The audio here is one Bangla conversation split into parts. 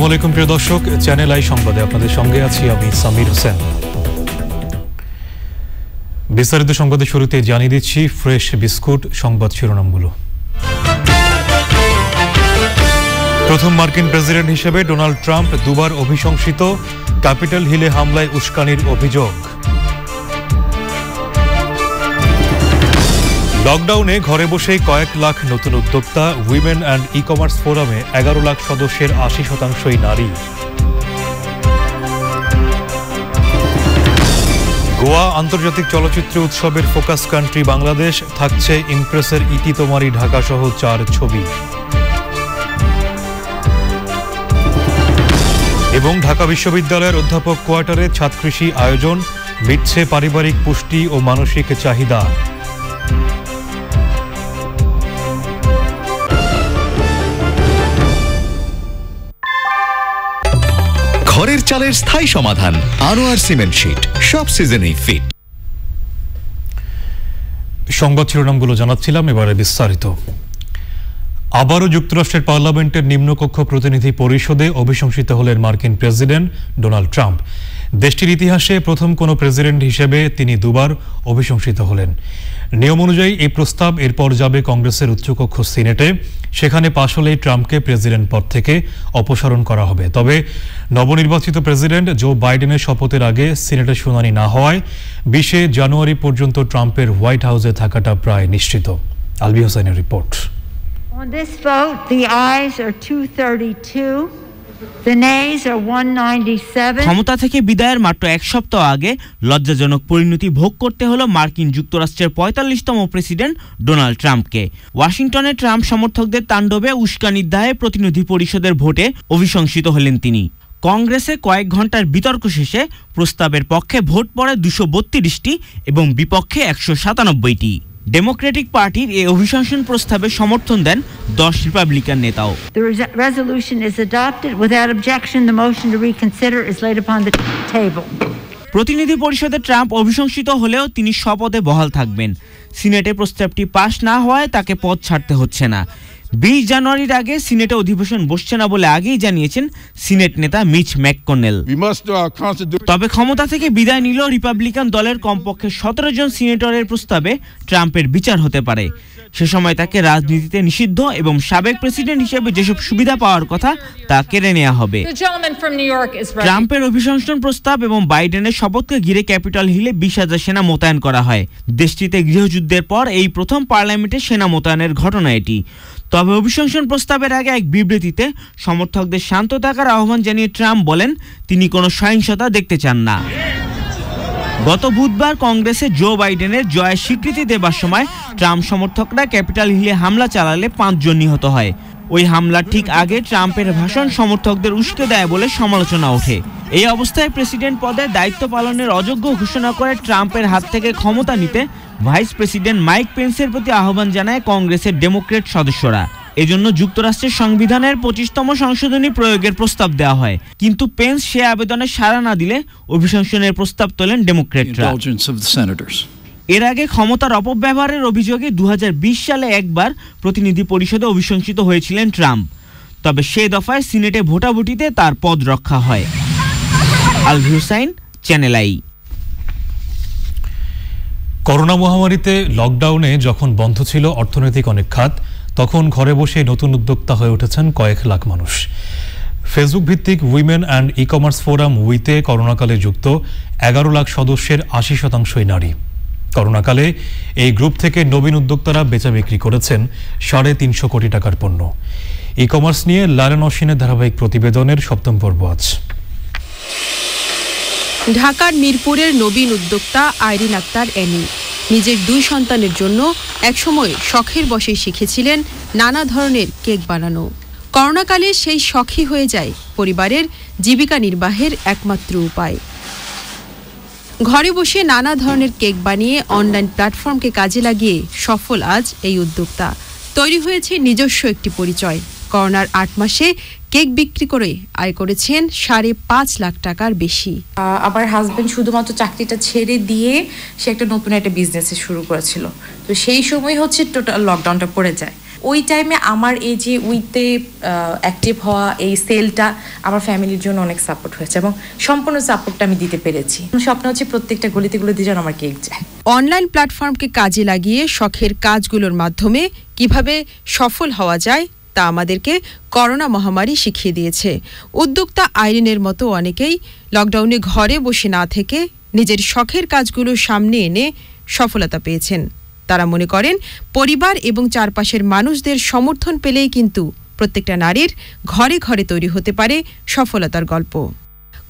আলাইকুম প্রিয় দর্শক, চ্যানেল আই সংবাদে আপনাদের সঙ্গে আছি আমি সামির হোসেন। বিস্তারিত সংবাদের শুরুতে জানিয়ে দিচ্ছি ফ্রেশ বিস্কুট সংবাদ শিরোনামগুলো। প্রথম মার্কিন প্রেসিডেন্ট হিসেবে ডোনাল্ড ট্রাম্প দুবার অভিশংসিত, ক্যাপিটাল হিলে হামলায় উস্কানির অভিযোগ। লকডাউনে ঘরে বসেই কয়েক লাখ নতুন উদ্যোক্তা, উইমেন অ্যান্ড ই কমার্স ফোরামে 11 লাখ সদস্যের 80% নারী। গোয়া আন্তর্জাতিক চলচ্চিত্র উৎসবের ফোকাস কান্ট্রি বাংলাদেশ, থাকছে ইমপ্রেসের ইতি তোমারি ঢাকা সহ 4 ছবি। এবং ঢাকা বিশ্ববিদ্যালয়ের অধ্যাপক কোয়ার্টারে ছাদকৃষি আয়োজন, মিটছে পারিবারিক পুষ্টি ও মানসিক চাহিদা। ঘরের চালের স্থায়ী সমাধান আনোয়ার সিমেন্ট শীট, সব সিজনেই ফিট। সংবাদ শিরোনামগুলো জানাচ্ছিলাম, এবারে বিস্তারিত। আবারও যুক্তরাষ্ট্রের পার্লামেন্টের নিম্নকক্ষ প্রতিনিধি পরিষদে অভিশংসিত হলেন মার্কিন প্রেসিডেন্ট ডোনাল্ড ট্রাম্প। দেশটির ইতিহাসে প্রথম কোনো প্রেসিডেন্ট হিসেবে তিনি দুবার অভিশংসিত হলেন। নিয়ম অনুযায়ী এই প্রস্তাব এরপর যাবে কংগ্রেসের উচ্চকক্ষ সিনেটে। সেখানে পাশ হলেই ট্রাম্পকে প্রেসিডেন্ট পদ থেকে অপসারণ করা হবে। তবে নবনির্বাচিত প্রেসিডেন্ট জো বাইডেনের শপথের আগে সিনেটে শুনানি না হওয়ায় 20 জানুয়ারি পর্যন্ত ট্রাম্পের হোয়াইট হাউসে থাকাটা প্রায় নিশ্চিত। আলবি হোসেনের report. On this vote, the ayes are 232, the nays are 197. ক্ষমতা থেকে বিদায়ের মাত্র এক সপ্তাহ আগে লজ্জাজনক পরিণতি ভোগ করতে হলো মার্কিন যুক্তরাষ্ট্রের 45তম প্রেসিডেন্ট ডোনাল্ড ট্রাম্পকে। ওয়াশিংটনে ট্রাম্প সমর্থকদের তাণ্ডবে উস্কানির দায়ে প্রতিনিধি পরিষদের ভোটে অভিশংসিত হলেন তিনি। কংগ্রেসে কয়েক ঘন্টার বিতর্ক শেষে প্রস্তাবের পক্ষে ভোট পড়ে 232টি এবং বিপক্ষে 197টি। ডেমোক্রেটিক পার্টির এই অভিশংসন প্রস্তাবে সমর্থন দেন 10 রিপাবলিকান নেতাও। The resolution is adopted without objection. The motion to reconsider is laid upon the table. প্রতিনিধি পরিষদে ট্রাম্প অভিশংসিত হলেও তিনি শপথে বহাল থাকবেন। সিনেটে প্রস্তাবটি পাশ না হওয়ায় তাকে পদ ছাড়তে হচ্ছে না। 20 জানুয়ারির আগে সিনেটে অধিবেশন বসছে না বলে আগেই জানিয়েছেন সিনেট নেতা মিচ ম্যাককনেল। তবে ক্ষমতা থেকে বিদায় নিল রিপাবলিকান দলের কমপক্ষে 17 জন সিনেটরের প্রস্তাবে ট্রাম্পের বিচার হতে পারে। সে সময় তাকে রাজনীতিতে নিষিদ্ধ এবং সাবেক প্রেসিডেন্ট হিসেবে যেসব সুবিধা পাওয়ার কথা তা কেড়ে নেওয়া হবে। ট্রাম্পের অভিশংসন প্রস্তাব এবং বাইডেনের শপথকে ঘিরে ক্যাপিটাল হিলে 20,000 সেনা মোতায়েন করা হয়। দেশটিতে গৃহযুদ্ধের পর এই প্রথম পার্লামেন্টে সেনা মোতায়েনের ঘটনা এটি। তবে অভিশংসন প্রস্তাবের আগে এক বিবৃতিতে সমর্থকদের শান্ত থাকার আহ্বান জানিয়ে ট্রাম্প বলেন তিনি কোনো সহিংসতা দেখতে চান না। গত বুধবার কংগ্রেসে জো বাইডেনের জয়ের স্বীকৃতি দেবার সময় ট্রাম্প সমর্থকরা ক্যাপিটাল হিলে হামলা চালালে 5 জন নিহত হয়। ওই হামলার ঠিক আগে ট্রাম্পের ভাষণ সমর্থকদের উস্কে দেয় বলে সমালোচনা ওঠে। এই অবস্থায় প্রেসিডেন্ট পদে দায়িত্ব পালনের অযোগ্য ঘোষণা করে ট্রাম্পের হাত থেকে ক্ষমতা নিতে ভাইস প্রেসিডেন্ট মাইক পেন্সের প্রতি আহ্বান জানায় কংগ্রেসের ডেমোক্রেট সদস্যরা। এজন্য যুক্তরাষ্ট্রের সংবিধানের 25তম সংশোধনী প্রয়োগের প্রস্তাব দেওয়া হয়, কিন্তু পেন্স সে আবেদনে সাড়া না দিলে অভিশংসনের প্রস্তাব তোলেন ডেমোক্রেটরা। এর আগে ক্ষমতার অপব্যবহারের অভিযোগে 2020 সালে একবার প্রতিনিধি পরিষদে অভিশংসিত হয়েছিলেন ট্রাম্প। তবে সে দফায় সিনেটে ভোটাভুটিতে তার পদ রক্ষা হয়। Alvi Hossain, channel I. Corona মহামারীতে লকডাউনে যখন বন্ধ ছিল অর্থনৈতিক অনেক খাত, তখন ঘরে বসে নতুন উদ্যোক্তা হয়ে উঠেছেন কয়েক লাখ মানুষ। ফেসবুক ভিত্তিক women and e commerce forum উইতে করোনাকালে যুক্ত 11 লাখ সদস্যের 80%ই নারী। করোনাকালে এই গ্রুপ থেকে নবীন উদ্যোক্তারা বেচা বিক্রি করেছেন 350 কোটি টাকার পণ্য। ই কমার্স নিয়ে লায়লা নওশিনের ধারাবাহিক প্রতিবেদনের 7ম পর্ব আজ। ঢাকার মিরপুরের নবীন উদ্যোক্তা আইরিন আক্তার অ্যানি নিজের 2 সন্তানের জন্য একসময় শখের বশে শিখেছিলেন নানা ধরনের কেক বানানো। করোনাকালে সেই শখই হয়ে যায় পরিবারের জীবিকা নির্বাহের একমাত্র উপায়। ঘরে বসে নানা ধরনের কেক বানিয়ে অনলাইন প্ল্যাটফর্মকে কাজে লাগিয়ে সফল আজ এই উদ্যোক্তা। তৈরি হয়েছে নিজস্ব একটি পরিচয়। করোনার 8 মাসে কেক বিক্রি করে আয় করেছেন 5.5 লাখ টাকার বেশি। আমার হাজবেন্ড শুধুমাত্র চাকরিটা ছেড়ে দিয়ে সে একটা নতুন একটা বিজনেস শুরু করেছিল। তো সেই সময় হচ্ছে টোটাল লকডাউনটা পড়ে যায়। ওই টাইমে আমার এই যে উইথে অ্যাক্টিভ হওয়া এই সেলটা আমার ফ্যামিলির জন্য অনেক সাপোর্ট হয়েছে এবং সম্পূর্ণ সাপোর্টটা আমি দিতে পেরেছি। স্বপ্ন হচ্ছে প্রত্যেকটা গলিতে গলিতে যেন আমার কেক যায়। অনলাইন প্ল্যাটফর্মকে কাজে লাগিয়ে শখের কাজগুলোর মাধ্যমে কিভাবে সফল হওয়া যায় তা আমাদেরকে করোনা মহামারী শিখিয়ে দিয়েছে। উদ্যোক্তা আইরিনের মতো অনেকেই লকডাউনে ঘরে বসে না থেকে নিজের শখের কাজগুলো সামনে এনে সফলতা পেয়েছেন। তারা মনে করেন পরিবার এবং চারপাশের মানুষদের সমর্থন পেলেই কিন্তু প্রত্যেকটা নারীর ঘরে ঘরে তৈরি হতে পারে সফলতার গল্প।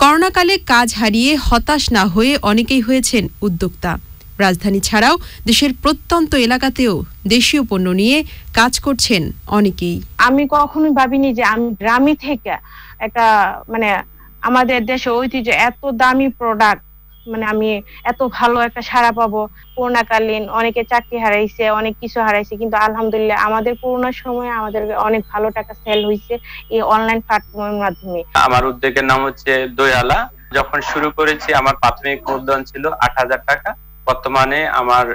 করোনাকালে কাজ হারিয়ে হতাশ না হয়ে অনেকেই হয়েছেন উদ্যোক্তা। রাজধানী ছাড়াও দেশের প্রত্যন্ত এলাকাতেও দেশীয় পণ্য নিয়ে কাজ করছেন অনেকেই। আমি কখনোই ভাবিনি যে আমি গ্রামে থেকে একটা আমাদের দেশে ঐতিহ্য এত দামি প্রোডাক্ট আমি এত ভালো একটা সাড়া পাবো। করোনাকালীন অনেকে চাকরি হারাইছে, অনেক কিছু হারাইছে, কিন্তু আলহামদুলিল্লাহ আমাদের করোনার সময় আমাদের অনেক ভালো টাকা সেল হয়েছে এই অনলাইন প্ল্যাটফর্মের মাধ্যমে। আমার উদ্যোগের নাম হচ্ছে দইয়ালা। যখন শুরু করেছি আমার প্রাথমিক মূলধন ছিল ৮,০০০ টাকা। বর্তমানে আমার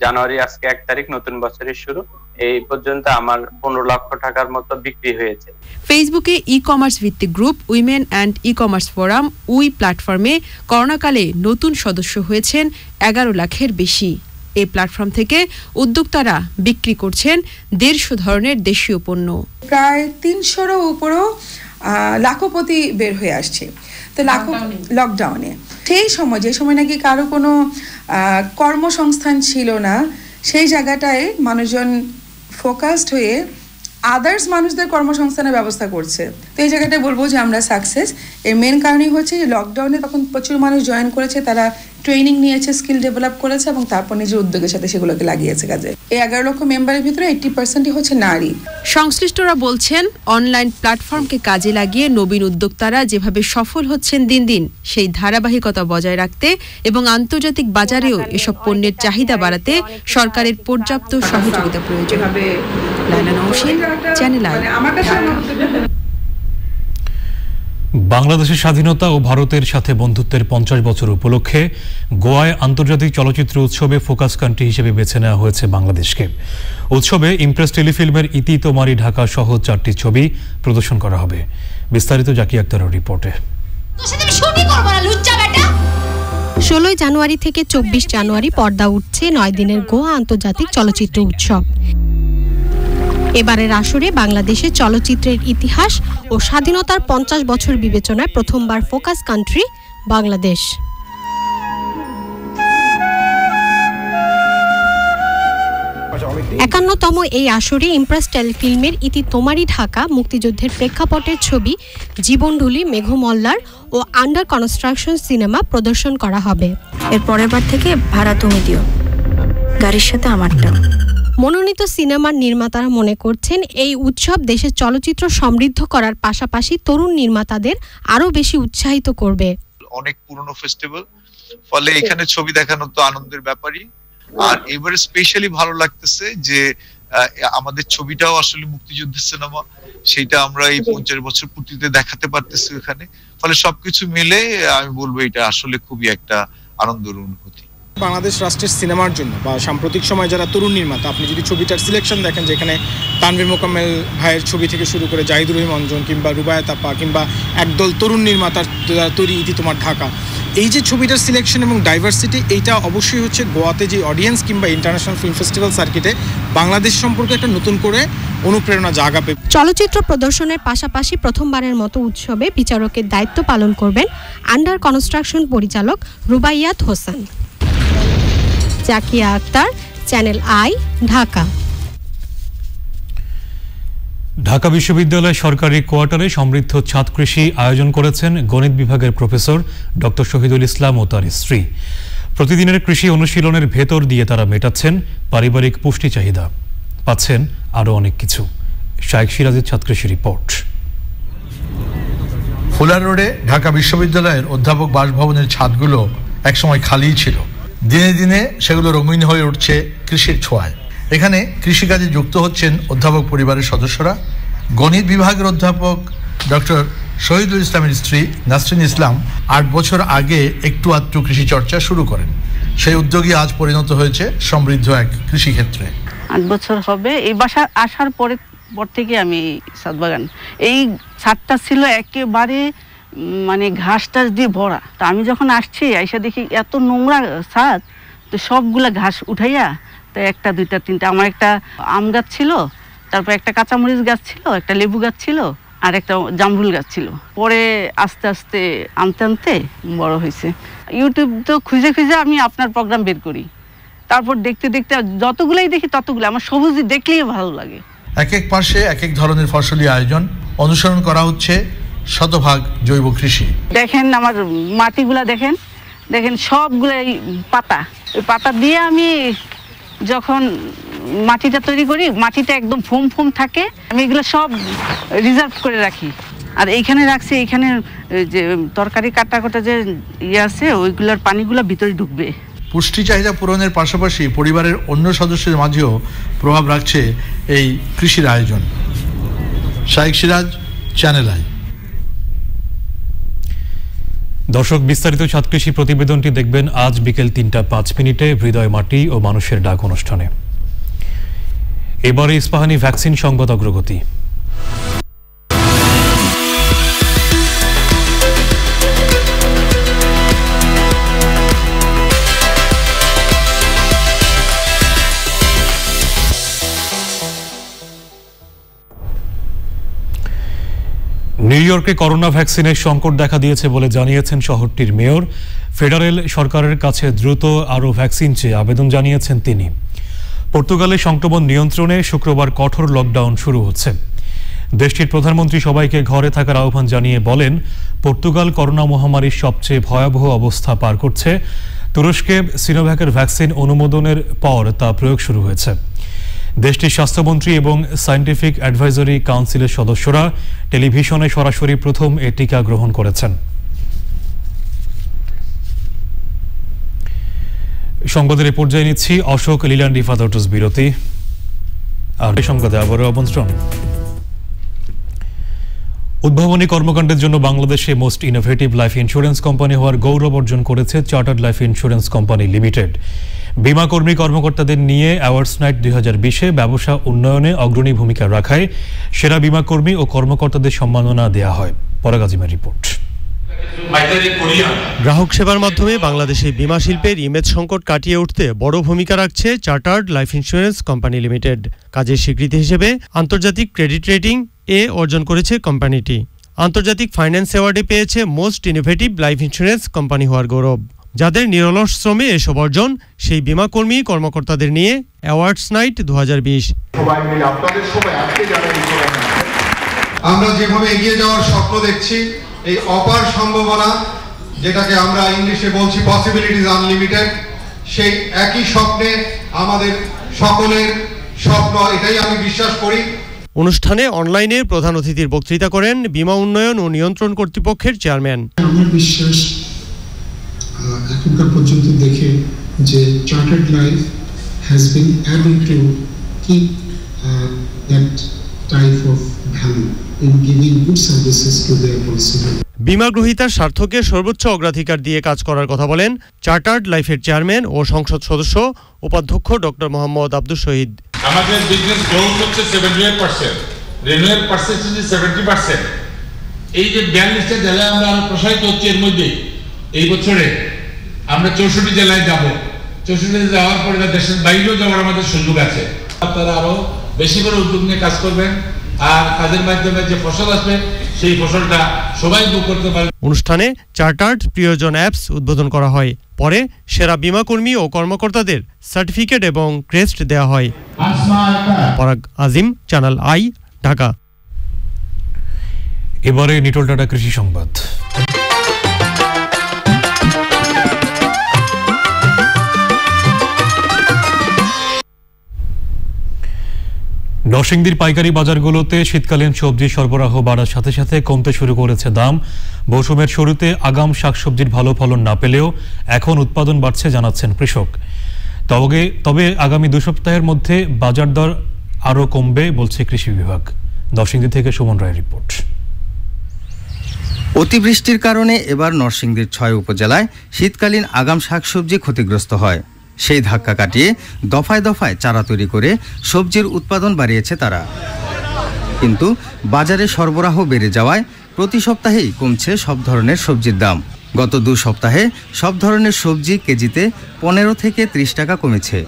জানুয়ারি আজকে ১ তারিখ নতুন বছরের শুরু, এই পর্যন্ত আমার ১৫ লক্ষ টাকার মতো বিক্রি হয়েছে। ফেসবুকে ই-কমার্স ভিত্তিক group women and e-commerce forum উই প্ল্যাটফর্মে করোনাকালে নতুন সদস্য হয়েছেন ১১ লাখের বেশি। এই প্ল্যাটফর্ম থেকে উদ্যোক্তারা বিক্রি করছেন ১৫০ ধরনের দেশীয় পণ্য। প্রায় ৩০০-এরও উপরও লাখপতি বের হয়ে আসছে। তো লকডাউনে সেই সময়, যে সময় নাকি কারো কোনো কর্মসংস্থান ছিল না, সেই জায়গাটায় মানুষজন ফোকাসড হয়ে আদার্স মানুষদের কর্মসংস্থানের ব্যবস্থা করছে। তো এই জায়গাটায় বলবো যে আমরা সাকসেস। এর মেন কারণই হচ্ছে যে লকডাউনে তখন প্রচুর মানুষ জয়েন করেছে, তারা ট্রেনিং নিয়েছে, স্কিল ডেভেলপ করেছে এবং তারপর নিজের উদ্যোগের সাথে সেগুলোকে লাগিয়েছে কাজে। এই ১১ লক্ষ মেম্বারের ভিতরে 80%ই হচ্ছে নারী। সংশ্লিষ্টরা বলছেন অনলাইন প্ল্যাটফর্মকে কাজে লাগিয়ে নবীন উদ্যোক্তারা যেভাবে সফল হচ্ছেন দিন দিন, সেই ধারাবাহিকতা বজায় রাখতে এবং আন্তর্জাতিক বাজারেও এসব পণ্যের চাহিদা বাড়াতে সরকারের পর্যাপ্ত সহযোগিতা প্রয়োজন। বাংলাদেশের স্বাধীনতা ও ভারতের সাথে বন্ধুত্বের ৫০ বছর উপলক্ষে গোয়ায় আন্তর্জাতিক চলচ্চিত্র উৎসবে ফোকাস কান্ট্রি হিসেবে বেছে নেওয়া হয়েছে বাংলাদেশকে। উৎসবে ইমপ্রেস টেলিফিল্মের ইতি তোমারি ঢাকা সহ ৪টি ছবি প্রদর্শন করা হবে। বিস্তারিত জাকি আক্তারের রিপোর্টে। ১৬ জানুয়ারি থেকে ২৪ জানুয়ারি পর্দা উঠছে ৯ দিনের গোয়া আন্তর্জাতিক চলচ্চিত্র উৎসব। এবারের আসরে বাংলাদেশের চলচ্চিত্রের ইতিহাস ও স্বাধীনতার ৫০ বছর বিবেচনায় প্রথমবার ফোকাস কান্ট্রি বাংলাদেশ। ৫১তম এই আসরে ইমপ্রেস টেলিফিল্মের ইতি তোমারি ঢাকা মুক্তিযুদ্ধের প্রেক্ষাপটের ছবি জীবনঢুলি মেঘমল্লার ও আন্ডার কনস্ট্রাকশন সিনেমা প্রদর্শন করা হবে। এর পরের বার থেকে ভাড়া তুমি দিও, গাড়ির সাথে আমারটা। মনোনীত সিনেমার নির্মাতারা মনে করছেন এই উৎসব দেশের চলচ্চিত্র সমৃদ্ধ করার পাশাপাশি তরুণ নির্মাতাদের আরো বেশি উৎসাহিত করবে। অনেক পুরনো ফেস্টিভ্যাল, ফলে এখানে ছবি দেখানো তো আনন্দের ব্যাপারই। আর এবারে স্পেশালি ভালো লাগতেছে যে আমাদের ছবিটাও আসলে মুক্তিযুদ্ধের সিনেমা, সেটা আমরা এই ৫০ বছর পূর্তিতে দেখাতে পারতেছি এখানে। ফলে সবকিছু মিলে আমি বলবো এটা আসলে খুবই একটা আনন্দের অনুভূতি। বাংলাদেশ রাষ্ট্রের সিনেমার জন্য বা সাম্প্রতিক সময় যারা তরুণ নির্মাতা, আপনি যদি ছবিটার সিলেকশন দেখেন, যেখানে তানভীর মোকাম্মেল ভাইয়ের ছবি থেকে শুরু করে জাহিদুর রহিম অঞ্জন কিংবা রুবায়াত আপা কিংবা একদল তরুণ নির্মাতার তৈরি ইতি তোমার ঢাকা, এই যে ছবিটার সিলেকশন এবং ডাইভার্সিটি, এইটা অবশ্যই হচ্ছে গোয়াতে যে অডিয়েন্স কিংবা ইন্টারন্যাশনাল ফিল্ম ফেস্টিভ্যাল সার্কিটে বাংলাদেশ সম্পর্কে একটা নতুন করে অনুপ্রেরণা জাগাবে। চলচ্চিত্র প্রদর্শনের পাশাপাশি প্রথমবারের মতো উৎসবে বিচারকের দায়িত্ব পালন করবেন আন্ডার কনস্ট্রাকশন পরিচালক রুবাইয়াত হোসেন। Zakia Akhter, channel I, Dhaka. ঢাকা বিশ্ববিদ্যালয় সরকারি কোয়ার্টারে সমৃদ্ধ ছাদ কৃষি আয়োজন করেছেন গণিত বিভাগের প্রফেসর ডক্টর শহীদুল ইসলাম ও তার স্ত্রী। প্রতিদিনের কৃষি অনুশীলনের ভেতর দিয়ে তারা মেটাচ্ছেন পারিবারিক পুষ্টি চাহিদা, পাচ্ছেন আরও অনেক কিছু। শাইখ সিরাজের ছাদ কৃষি রিপোর্ট। ফুলার রোডে ঢাকা বিশ্ববিদ্যালয়ের অধ্যাপক বাসভবনের ছাদগুলো একসময় খালিই ছিল। দিনে দিনে সেগুলো রঙিন হয়ে উঠছে কৃষির ছোঁয়ায়। এখানে কৃষিকাজে যুক্ত হচ্ছেন অধ্যাপক পরিবারের সদস্যরা। গণিত বিভাগের অধ্যাপক ডক্টর শহীদুল ইসলামের স্ত্রী নাসরিন ইসলাম ৮ বছর আগে একটু আধটু কৃষি চর্চা শুরু করেন। সেই উদ্যোগই আজ পরিণত হয়েছে সমৃদ্ধ এক কৃষিক্ষেত্রে। 8 বছর হবে। এই বাসা আসার পর থেকে আমি ছাদ বাগান, এই ছাদটা ছিল একেবারে মানে ঘাস টাস দিয়ে ভরা। তা আমি যখন আসছি আইসা দেখি এত নোংরা ছাদ, তো সবগুলা ঘাস উঠাইয়া তো 1, 2, 3 আমার একটা আম গাছ ছিল, তারপর একটা কাঁচামরিচ গাছ ছিল, একটা লেবু গাছ ছিল, আর একটা জামরুল গাছ ছিল। পরে আস্তে আস্তে আনতে আনতে বড় হয়েছে। ইউটিউব তো খুঁজে খুঁজে আমি আপনার প্রোগ্রাম বের করি, তারপর দেখতে দেখতে যতগুলাই দেখি ততগুলো আমার সবুজ দেখলেই ভালো লাগে। এক এক পাশে এক এক ধরনের ফসলি আয়োজন অনুসরণ করা হচ্ছে শতভাগ জৈব কৃষি। দেখেন আমার মাটিগুলা দেখেন সবগুলাই পাতা, ওই পাতা দিয়ে আমি যখন মাটিটা তৈরি করি, মাটিটা একদম ফোম ফোম থাকে, আমি এগুলো সব রিজার্ভ করে রাখি। আর এইখানে রাখছি, এইখানে যে তরকারি কাটা যে আছে ওইগুলোর পানিগুলো ভিতরে ঢুকবে। পুষ্টি চাহিদা পূরণের পাশাপাশি পরিবারের অন্য সদস্যদের মাঝেও প্রভাব রাখছে এই কৃষির আয়োজন। শাইখ সিরাজ, চ্যানেল আই। দর্শক, বিস্তারিত ছাদ কৃষি প্রতিবেদনটি দেখবেন আজ বিকেল 3:05 হৃদয় মাটি ও মানুষের ডাক অনুষ্ঠানে। এবারে ইস্পাহানি ভ্যাকসিন সংবাদ অগ্রগতি। নিউ ইয়র্কে করোনা ভ্যাকসিনের সংকট দেখা দিয়েছে বলে জানিয়েছেন শহরটির মেয়র। ফেডারেল সরকারের কাছে দ্রুত আরও ভ্যাকসিন চেয়ে আবেদন জানিয়েছেন তিনি। পর্তুগালে সংক্রমণ নিয়ন্ত্রণে শুক্রবার কঠোর লকডাউন শুরু হচ্ছে। দেশটির প্রধানমন্ত্রী সবাইকে ঘরে থাকার আহ্বান জানিয়ে বলেন, পর্তুগাল করোনা মহামারীর সবচেয়ে ভয়াবহ অবস্থা পার করছে। তুরস্কে সিনোভ্যাকের ভ্যাকসিন অনুমোদনের পর তা প্রয়োগ শুরু হয়েছে। দেশটির স্বাস্থ্যমন্ত্রী এবং সায়েন্টিফিক অ্যাডভাইজরি কাউন্সিলের সদস্যরা টেলিভিশনে সরাসরি প্রথম এ টিকা গ্রহণ করেছেন। সংবাদের এ পর্যায়ে নিচ্ছি অশোক লিল্যান্ড ইফাদটস বিরতি। আর এই সংবাদে আবারও আমন্ত্রণ। উদ্ভাবনী কর্মকাণ্ডের জন্য বাংলাদেশে most innovative life insurance company হওয়ার গৌরব অর্জন করেছে chartered life insurance company limited. বীমা কর্মী কর্মকর্তাদের নিয়ে অ্যাওয়ার্ডস নাইট 2020-এ ব্যবসা উন্নয়নে অগ্রণী ভূমিকা রাখায় সেরা বীমা কর্মী ও কর্মকর্তাদের সম্মাননা দেওয়া হয়। পরাগ আজিমের রিপোর্ট। গ্রাহক সেবার মাধ্যমে বাংলাদেশে বীমা শিল্পের ইমেজ সংকট কাটিয়ে উঠতে বড় ভূমিকা রাখছে chartered life insurance company limited. কাজের স্বীকৃতি হিসেবে আন্তর্জাতিক ক্রেডিট রেটিং এ অর্জন করেছে কোম্পানিটি। আন্তর্জাতিক ফাইন্যান্স অ্যাওয়ার্ডে পেয়েছে most innovative life insurance company হওয়ার গৌরব। যাদের নিরলস শ্রমে এসব অর্জন, সেই বীমা কর্মী কর্মকর্তাদের নিয়ে অ্যাওয়ার্ডস নাইট 2020। আমরা যেভাবে এগিয়ে যাওয়ার স্বপ্ন দেখছি, এই অপার সম্ভাবনা, যেটাকে আমরা ইংলিশে বলছি পসিবিলিটিজ আনলিমিটেড, সেই একই স্বপ্নে আমাদের সকলের স্বপ্ন, এটাই আমি বিশ্বাস করি। অনুষ্ঠানে অনলাইনে প্রধান অতিথির বক্তৃতা করেন বীমা উন্নয়ন ও নিয়ন্ত্রণ কর্তৃপক্ষের চেয়ারম্যান। আমার বিশ্বাস এখনকার পর্যন্ত দেখে যে chartered life has been able to keep that type of value in giving good services to their policyholder. বীমা গ্রহীতার স্বার্থকে সর্বোচ্চ অগ্রাধিকার দিয়ে কাজ করার কথা বলেন চার্টার্ড লাইফের চেয়ারম্যান ও সংসদ সদস্য উপাধ্যক্ষ ডক্টর মোহাম্মদ আব্দুল শহীদ। আমাদের বিজনেস গ্রোথ হচ্ছে 78%, রিনিউয়াল পার্সেন্টেজ 70%। এই যে 42টা জেলায় আমরা আরো প্রসারিত হচ্ছে, এর মধ্যে এই বছরে আমরা 64 জেলায় যাব। 64 যাওয়ার পরে দেশের বাইরেও যাওয়ার আমাদের সুযোগ আছে। আপনারা আরো বেশি করে উদ্যোগ নিয়ে কাজ করবেন, আর কাজের মাধ্যমে যে ফসল আসবে সেই ফসলটা সবাই ভোগ করতে পারবে। অনুষ্ঠানে চার্টার্ড প্রিয়জন অ্যাপস উদ্বোধন করা হয়। পরে সেরা বীমা কর্মী ও কর্মকর্তাদের সার্টিফিকেট এবং ক্রেস্ট দেওয়া হয়। পরাগ আজিম, চ্যানেল আই, ঢাকা। এবারে নিটল টাটা কৃষি সংবাদ। নরসিংদীর পাইকারি বাজারগুলোতে শীতকালীন সবজি সরবরাহ বাড়ার সাথে সাথে কমতে শুরু করেছে দাম। মৌসুমের শুরুতে আগাম শাকসবজির ভালো ফলন না পেলেও এখন উৎপাদন বাড়ছে জানাচ্ছেন কৃষক। তবে আগামী 2 সপ্তাহের মধ্যে বাজার দর আরও কমবে বলছে কৃষি বিভাগ। নরসিংদী থেকে সুমন রায়ের রিপোর্ট। অতিবৃষ্টির কারণে এবার নরসিংদীর 6 উপজেলায় শীতকালীন আগাম শাকসবজি ক্ষতিগ্রস্ত হয়। সেই ধাক্কা কাটিয়ে দফায় দফায় চারা তৈরি করে সবজির উৎপাদন বাড়িয়েছে তারা। কিন্তু বাজারে সরবরাহ বেড়ে যাওয়ায় প্রতি সপ্তাহেই কমছে সব ধরনের সবজির দাম। গত 2 সপ্তাহে সব ধরনের সবজি কেজিতে 15 থেকে 30 টাকা কমেছে।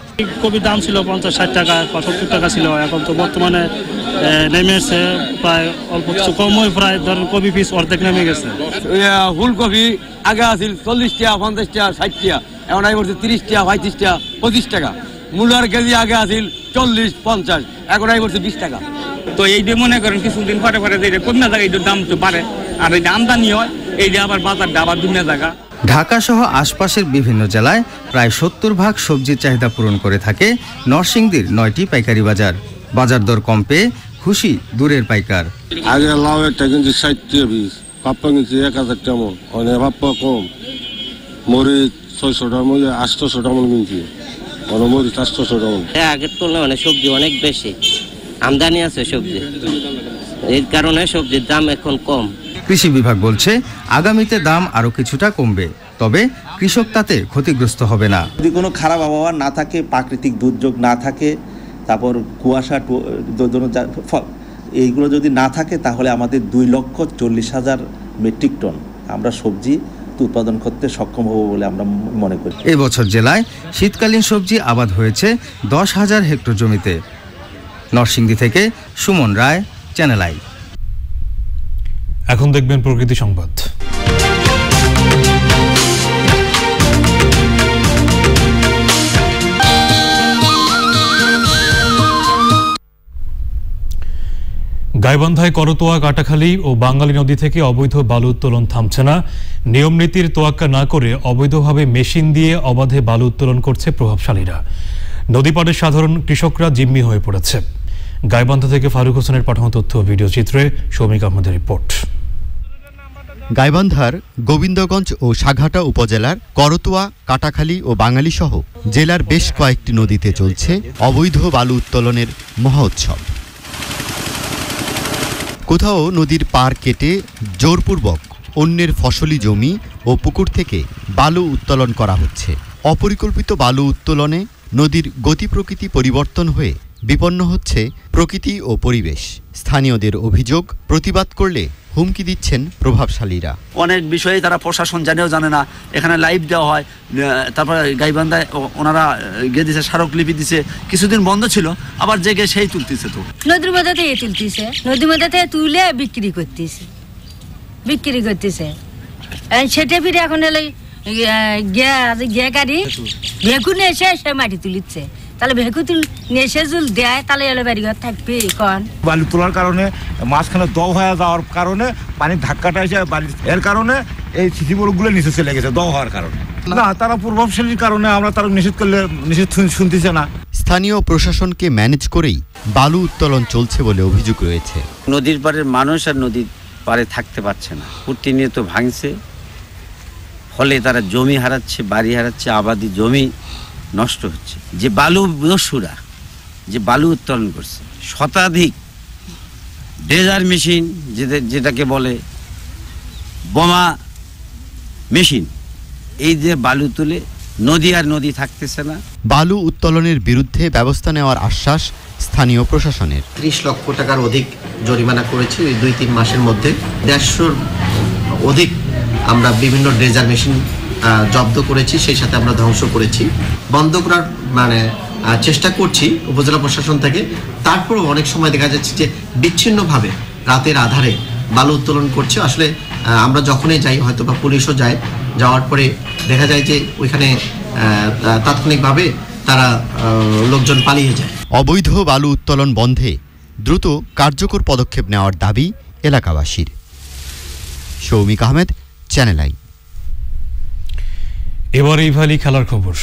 কপির দাম ছিল 50-60 টাকা, 70 টাকা ছিল, এখন তো বর্তমানে নেমে এসে প্রায় অল্প কিছু কমই, প্রায় ধরেন কপি পিস অর্ধেক নেমে গেছে। ফুলকপি আগে আছিল 40 টাকা, 50 টাকা, 60 টাকা, এখন আই বলছে 30 টাকা, 35 টাকা, 25 টাকা। মূলার কেজি আগে আছিল 40-50, এখন আই বলছে 20 টাকা। তো এই যে মনে করেন কিছুদিন পরে পরে যে কমে যায়, এইটার দাম তো বাড়ে, আর এই যে আমদানি হয়, এই যে আবার বাজারটা আবার দুনিয়া জায়গা। ঢাকা সহ আশপাশের বিভিন্ন জেলায় প্রায় 70% সবজির চাহিদা পূরণ করে থাকে নরসিংদীর 9টি পাইকারি বাজার। বাজার দর কম পেয়ে খুশি দূরের পাইকার। আগে লাউ একটা কিন্তু 60 টাকা পিস, পাপ্পা কিন্তু 1000 টাকা মন, অনেক পাপ্পা কম। মরিচ 600 টাকা মন, 800 টাকা মন কিনছি, অনেক মরিচ 800 টাকা মন। আগের তুলনায় মানে সবজি অনেক বেশি আমদানি আছে সবজি, এই কারণে সবজির দাম এখন কম। কৃষি বিভাগ বলছে আগামীতে দাম আরো কিছুটা কমবে, তবে কৃষক তাতে ক্ষতিগ্রস্ত হবে না। যদি কোনো খারাপ আবহাওয়া না থাকে, প্রাকৃতিক দুর্যোগ না থাকে, তারপর কুয়াশা এইগুলো যদি না থাকে, তাহলে আমাদের 2,40,000 মেট্রিক টন আমরা সবজি উৎপাদন করতে সক্ষম হব বলে আমরা মনে করি। এবছর জেলায় শীতকালীন সবজি আবাদ হয়েছে 10,000 হেক্টর জমিতে। নরসিংদী থেকে সুমন রায়, চ্যানেল আই। এখন দেখবেন প্রকৃতি সংবাদ। গাইবান্ধায় করতোয়া, কাটাখালী ও বাঙালি নদী থেকে অবৈধ বালু উত্তোলন থামছে না। নিয়ম নীতির তোয়াক্কা না করে অবৈধভাবে মেশিন দিয়ে অবাধে বালু উত্তোলন করছে প্রভাবশালীরা। নদীপাড়ের সাধারণ কৃষকরা জিম্মি হয়ে পড়েছে। গাইবান্ধা থেকে ফারুক হোসেনের পাঠানো তথ্য ভিডিও চিত্রে শৌমিক আহমেদের রিপোর্ট। গাইবান্ধার গোবিন্দগঞ্জ ও সাঘাটা উপজেলার করতোয়া, কাটাখালী ও বাঙালি সহ জেলার বেশ কয়েকটি নদীতে চলছে অবৈধ বালু উত্তোলনের মহোৎসব। কোথাও নদীর পার কেটে জোরপূর্বক অন্যের ফসলি জমি ও পুকুর থেকে বালু উত্তোলন করা হচ্ছে। অপরিকল্পিত বালু উত্তোলনে নদীর গতি প্রকৃতি পরিবর্তন হয়ে বিপন্ন হচ্ছে প্রকৃতি ও পরিবেশ। স্থানীয়দের অভিযোগ, প্রতিবাদ করলে হুমকি দিচ্ছেন প্রভাবশালীরা। অনেক বিষয়ে তারা প্রশাসন জানেও জানে না, এখানে লাইভ দেওয়া হয়, তারপর গাইবান্ধায় ওনারা গিয়ে দিছে, স্মারকলিপি দিছে, কিছুদিন বন্ধ ছিল, আবার জেগে সেই তুলতেছে। তো নদীর মধ্যে তুলতেছে, নদীর মধ্যে তুলে বিক্রি করতেছে সেটা ফিরে এখন এলে গাড়ি ভেকু এসে সে মাটি তুলিচ্ছে, তাহলে ভেকু নেশে জুল দেয়, তাহলে এলো বাড়িঘর থাকবে। কন বালু তোলার কারণে মাঝখানে দ হয়ে যাওয়ার কারণে পানির ধাক্কাটা এসে এর কারণে এই সিসিগুলো নিচে চলে গেছে দ হওয়ার কারণে। না, তারা প্রভাবশালীর কারণে আমরা তারা নিষেধ করলে নিষেধ শুনতেছে না। স্থানীয় প্রশাসনকে ম্যানেজ করেই বালু উত্তোলন চলছে বলে অভিযোগ রয়েছে। নদীর পাড়ের মানুষ আর নদীর পাড়ে থাকতে পারছে না, প্রতিনিয়ত ভাঙছে, ফলে তারা জমি হারাচ্ছে, বাড়ি হারাচ্ছে, আবাদি জমি নষ্ট হচ্ছে। যে বালু দস্যুরা যে বালু উত্তোলন করছে, শতাধিক ড্রেজার মেশিন, যেটাকে বলে বোমা মেশিন, এই যে বালু তুলে নদী আর নদী থাকতেছে না। বালু উত্তোলনের বিরুদ্ধে ব্যবস্থা নেওয়ার আশ্বাস স্থানীয় প্রশাসনের। 30 লক্ষ টাকার অধিক জরিমানা করেছি এই 2-3 মাসের মধ্যে। 150 অধিক আমরা বিভিন্ন ড্রেজার মেশিন জব্দ করেছি, সেই সাথে আমরা ধ্বংস করেছি। বন্ধ করার চেষ্টা করছি উপজেলা প্রশাসন থেকে। তারপরেও অনেক সময় দেখা যাচ্ছে যে বিচ্ছিন্নভাবে রাতের আধারে বালু উত্তোলন করছে। আসলে আমরা যখনই যাই, হয়তো বা পুলিশও যায়, যাওয়ার পরে দেখা যায় যে ওইখানে তাৎক্ষণিকভাবে তারা লোকজন পালিয়ে যায়। অবৈধ বালু উত্তোলন বন্ধে দ্রুত কার্যকর পদক্ষেপ নেওয়ার দাবি এলাকাবাসীর। Shoumik Ahmed, channel I. এবার এই ভালি খেলার খবর।